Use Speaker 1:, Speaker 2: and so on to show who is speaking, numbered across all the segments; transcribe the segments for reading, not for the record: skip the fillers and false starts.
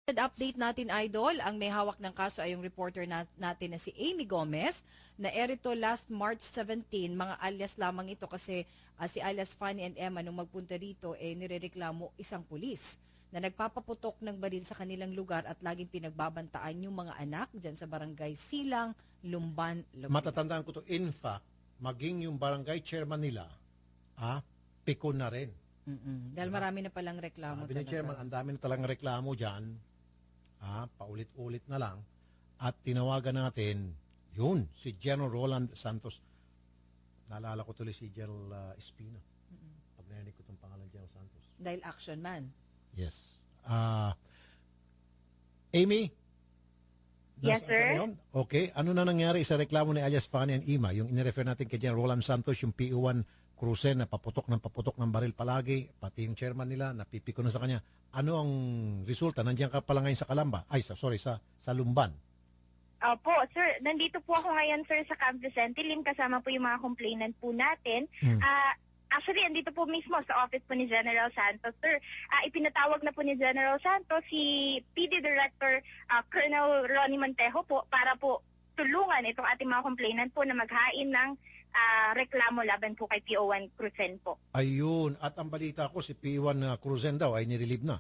Speaker 1: Update natin, Idol, ang may hawak ng kaso ay yung reporter natin na si Amy Gomez, na erito last March 17, mga alias lamang ito kasi si alias Fanny and Emma nung magpunta rito nirereklamo isang pulis na nagpapaputok ng baril sa kanilang lugar at laging pinagbabantaan yung mga anak dyan sa barangay Silang, Lumban, Laguna.
Speaker 2: Matatandaan ko to, in fact, maging yung barangay chairman nila, pikon na rin.
Speaker 1: Dahil marami na palang reklamo.
Speaker 2: Sabi ni chairman, ang dami na talagang reklamo dyan, paulit-ulit na lang, at tinawagan natin, yun, si General Roland Santos. Naalala ko tuloy si General Espina. Pag narinig ko itong pangalan General Santos.
Speaker 1: Dahil action man.
Speaker 2: Yes. Amy?
Speaker 3: Yes, sir.
Speaker 2: Okay. Ano na nangyari sa reklamo ni alias Fanny and Emma? Yung inirefer natin kay General Roland Santos, yung PO1 Cruzen na paputok ng baril palagi, pati yung chairman nila, napipiko na sa kanya. Ano ang resulta? Nandiyan ka pala ngayon sa Calamba. Sa Lumban.
Speaker 3: Opo, sir. Nandito po ako ngayon, sir, sa Camp Vicente Lim. Kasama po yung mga complainant po natin. Actually, andito po mismo sa office po ni General Santos, sir. Ipinatawag na po ni General Santos si PD Director Colonel Ronnie Montejo po para po tulungan itong ating mga complainant po na maghain ng reklamo laban po kay PO1 Cruzen po.
Speaker 2: Ayun. At ang balita ko, si PO1 Cruzen daw ay nirelieve na.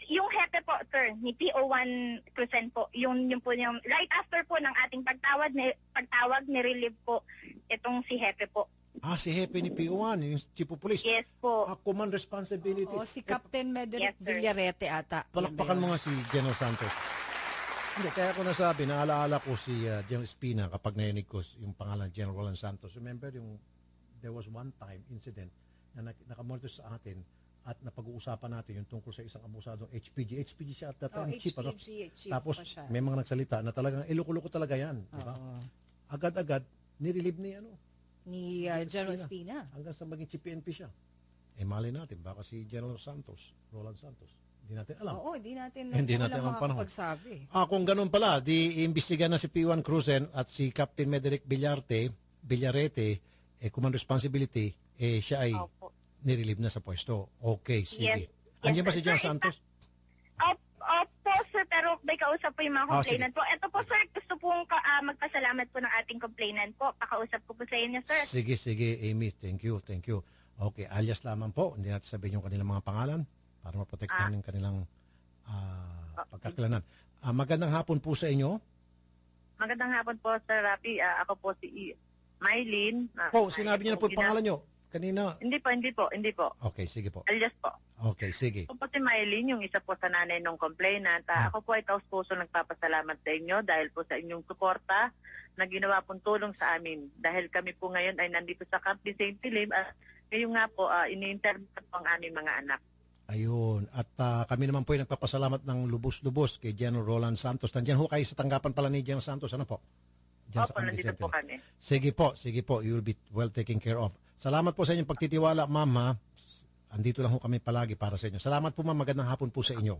Speaker 3: Yung hepe po, sir, ni PO1 Cruzen po, yung po yung right after po ng ating pagtawag, ni-relieve po itong si hepe po.
Speaker 2: Si Hepe ni PO1, yung Chief of Police.
Speaker 3: Yes po.
Speaker 2: Command responsibility.
Speaker 1: O si Captain Mederic
Speaker 3: Yes, sir.
Speaker 1: Villarete ata.
Speaker 2: Palakpakan mo nga si General Santos. Hindi, kaya ko nasabi, naalaala ko si General Espina kapag narinig ko yung pangalan General Roland Santos. Remember, there was one time incident na nakamonitor sa atin at napag-uusapan natin yung tungkol sa isang abusadong HPG. HPG siya at that time, chief.
Speaker 1: chief
Speaker 2: Tapos
Speaker 1: pa siya.
Speaker 2: may mga nagsalita na talagang iloko-loko talaga yan. Diba? Agad-agad, nirelieve ni
Speaker 1: General Espina.
Speaker 2: hanggang sa maging chief PNP siya. Mali natin, baka si General Santos, Roland Santos. Hindi natin alam.
Speaker 1: Oo, hindi natin
Speaker 2: ang panahon.
Speaker 1: pagsabi.
Speaker 2: Kung ganun pala, iimbestiga na si P1 Cruzen at si Captain Mederic Villarete, command responsibility, siya ay nirelieve na sa pwesto. Okay, sige.
Speaker 3: Yes.
Speaker 2: Andiyan ba
Speaker 3: Yes,
Speaker 2: si General
Speaker 3: sir.
Speaker 2: Santos?
Speaker 3: Opo, sir, pero may kausap po yung mga
Speaker 2: sige.
Speaker 3: complainant po. Ito po, sir, gusto pong magpasalamat po ng ating complainant po. Pakausap ko po sa inyo, sir.
Speaker 2: Sige, Amy. Thank you. Okay, alias lamang po. Hindi natin sabihin yung kanilang mga pangalan para maprotektahan yung kanilang pagkakalanan. Magandang hapon po sa inyo.
Speaker 3: Magandang hapon po, Sir Rapi. Ako po si Mylene.
Speaker 2: Sinabi niyo na po yung pangalan niyo kanina.
Speaker 3: Hindi po.
Speaker 2: Okay, sige po.
Speaker 3: Alias po.
Speaker 2: Okay, sige.
Speaker 3: Ako po si Mylene, yung isa po sa nanay ng complainant. Ako po ay taus-puso nagpapasalamat sa inyo dahil po sa inyong suporta na ginawa pong tulong sa amin. Dahil kami po ngayon ay nandito sa Camp Vicente Lim at ngayon nga po, ini-interview po ang aming mga anak.
Speaker 2: Ayun. At kami naman po ay nagpapasalamat ng lubos-lubos kay General Roland Santos. Nandiyan ho kayo sa tanggapan pala ni General Santos. Ano po? Diyan sa
Speaker 3: Opo,
Speaker 2: Camp
Speaker 3: nandito
Speaker 2: Vicente.
Speaker 3: po kami.
Speaker 2: Sige po. You will be well taken care of. Salamat po sa inyong pagtitiwala, ma'am, ha? Andito lang ho kami palagi para sa inyo. Salamat po, ma'am. Magandang hapon po sa inyo.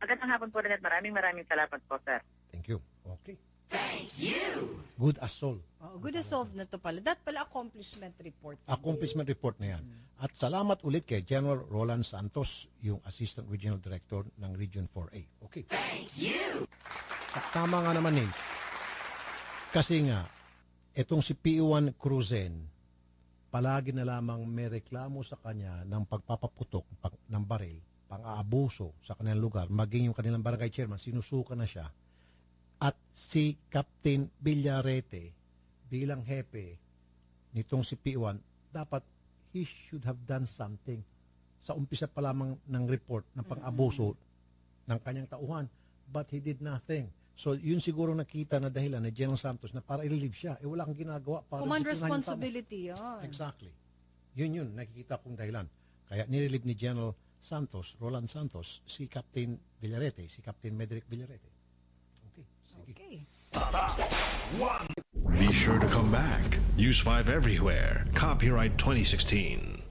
Speaker 3: Magandang hapon po rin at maraming salamat po, sir.
Speaker 2: Thank you. Okay. Thank you. Good as soul.
Speaker 1: Good as solved na to pala. That pala accomplishment report.
Speaker 2: Accomplishment report na yan. At salamat ulit kay General Roland Santos, yung Assistant Regional Director ng Region 4A. Okay. Thank you. Tama nga naman eh. Kasi nga, itong si P1 Cruzen, palagi na lamang may reklamo sa kanya ng pagpapaputok ng baril, pang-aabuso sa kanilang lugar, maging yung kanilang barangay chairman, sinusuka na siya. At si Captain Villarete, bilang hepe nitong si P1, dapat he should have done something sa umpisa pa lamang ng report ng pang-abuso ng kanyang tauhan. But he did nothing. So yun siguro nakita na dahilan ni General Santos na para i-relieve siya. Wala kang ginagawa para
Speaker 1: Command
Speaker 2: disiplinahin yung tao.
Speaker 1: responsibility yan.
Speaker 2: Exactly. Yun, nakikita kong dahilan. Kaya nirelieve ni General Santos, Roland Santos, si Captain Villarete, si Captain Mederic Villarete. Okay, sige.
Speaker 1: Okay.
Speaker 4: Be sure to come back. Use 5 everywhere. Copyright 2016.